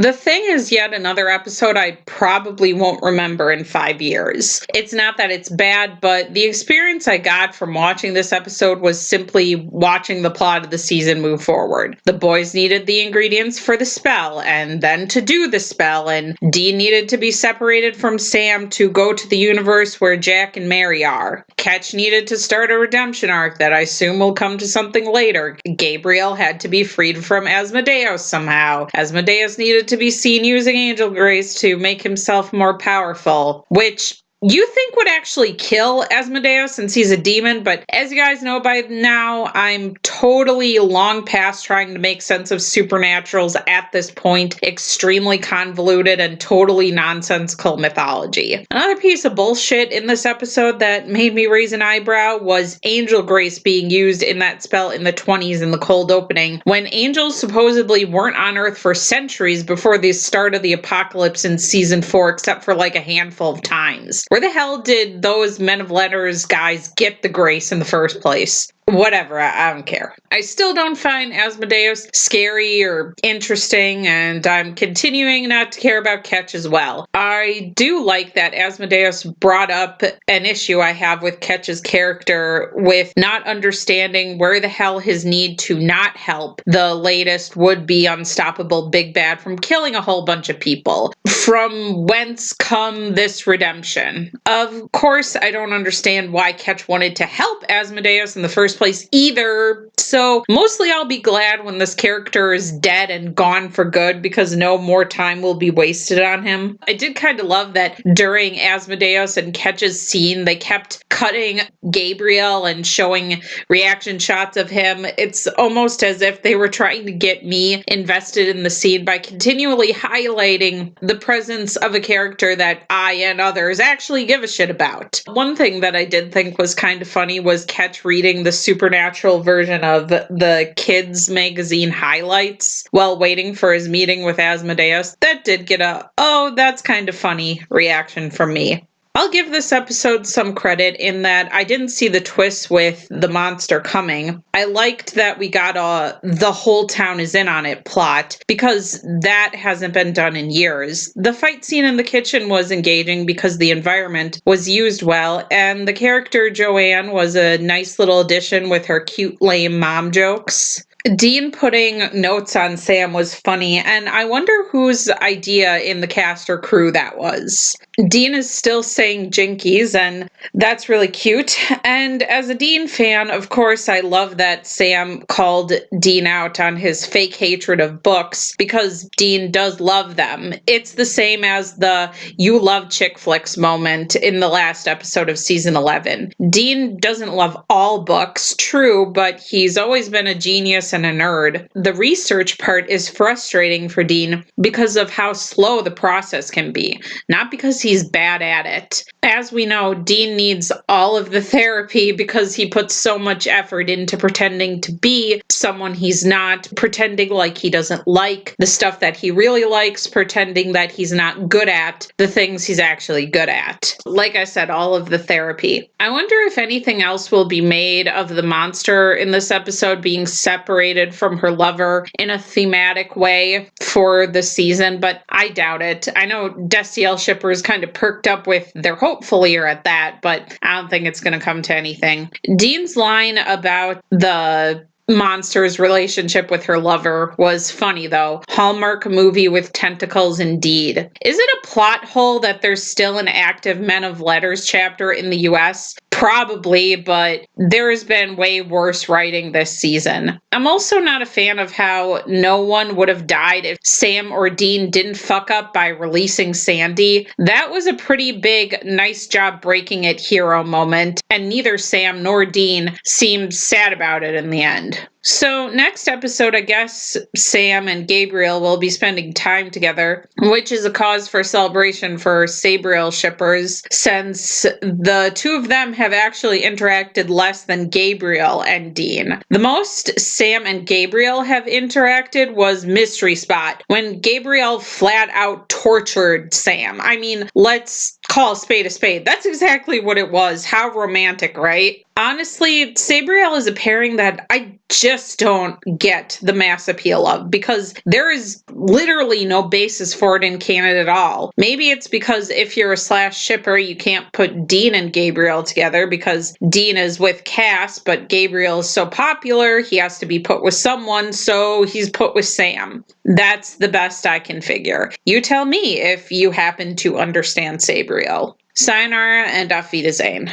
The Thing is yet another episode I probably won't remember in 5 years. It's not that it's bad, but the experience I got from watching this episode was simply watching the plot of the season move forward. The boys needed the ingredients for the spell, and then to do the spell, and Dean needed to be separated from Sam to go to the universe where Jack and Mary are. Ketch needed to start a redemption arc that I assume will come to something later. Gabriel had to be freed from Asmodeus somehow. Asmodeus needed to be seen using Angel Grace to make himself more powerful, which you think would actually kill Asmodeus since he's a demon, but as you guys know by now, I'm totally long past trying to make sense of supernaturals at this point. Extremely convoluted and totally nonsensical mythology. Another piece of bullshit in this episode that made me raise an eyebrow was Angel Grace being used in that spell in the 20s in the cold opening, when angels supposedly weren't on Earth for centuries before the start of the apocalypse in season 4, except for like a handful of times. Where the hell did those Men of Letters guys get the grace in the first place? Whatever, I don't care. I still don't find Asmodeus scary or interesting, and I'm continuing not to care about Ketch as well. I do like that Asmodeus brought up an issue I have with Ketch's character with not understanding where the hell his need to not help the latest would-be unstoppable big bad from killing a whole bunch of people. From whence come this redemption? Of course, I don't understand why Ketch wanted to help Asmodeus in the first place either, so mostly I'll be glad when this character is dead and gone for good because no more time will be wasted on him. I did kind of love that during Asmodeus and Ketch's scene, they kept cutting Gabriel and showing reaction shots of him. It's almost as if they were trying to get me invested in the scene by continually highlighting the presence of a character that I and others actually give a shit about. One thing that I did think was kind of funny was Ketch reading the supernatural version of the kids magazine highlights while waiting for his meeting with Asmodeus. That did get a, oh, that's kind of funny reaction from me. I'll give this episode some credit in that I didn't see the twist with the monster coming. I liked that we got the whole town is in on it plot because that hasn't been done in years. The fight scene in the kitchen was engaging because the environment was used well, and the character Joanne was a nice little addition with her cute lame mom jokes. Dean putting notes on Sam was funny, and I wonder whose idea in the cast or crew that was. Dean is still saying jinkies, and that's really cute. And as a Dean fan, of course, I love that Sam called Dean out on his fake hatred of books, because Dean does love them. It's the same as the you love chick flicks moment in the last episode of season 11. Dean doesn't love all books, true, but he's always been a genius and a nerd. The research part is frustrating for Dean because of how slow the process can be, not because he's bad at it. As we know, Dean needs all of the therapy because he puts so much effort into pretending to be someone he's not, pretending like he doesn't like the stuff that he really likes, pretending that he's not good at the things he's actually good at. Like I said, all of the therapy. I wonder if anything else will be made of the monster in this episode being separated from her lover in a thematic way for the season, but I doubt it. I know Destiel shippers kind of perked up with their hopefullier at that, but I don't think it's going to come to anything. Dean's line about the monster's relationship with her lover was funny though. Hallmark movie with tentacles indeed. Is it a plot hole that there's still an active Men of Letters chapter in the US? Probably, but there has been way worse writing this season. I'm also not a fan of how no one would have died if Sam or Dean didn't fuck up by releasing Sandy. That was a pretty big, nice job breaking it hero moment, and neither Sam nor Dean seemed sad about it in the end. So next episode, I guess Sam and Gabriel will be spending time together, which is a cause for celebration for Sabriel shippers, since the two of them have actually interacted less than Gabriel and Dean. The most Sam and Gabriel have interacted was Mystery Spot, when Gabriel flat out tortured Sam. I mean, let's call a spade a spade. That's exactly what it was. How romantic, right? Honestly, Sabriel is a pairing that I just don't get the mass appeal of because there is literally no basis for it in canon at all. Maybe it's because if you're a slash shipper, you can't put Dean and Gabriel together because Dean is with Cass, but Gabriel is so popular, he has to be put with someone, so he's put with Sam. That's the best I can figure. You tell me if you happen to understand Sabriel. Sayonara and Auf Wiedersehen.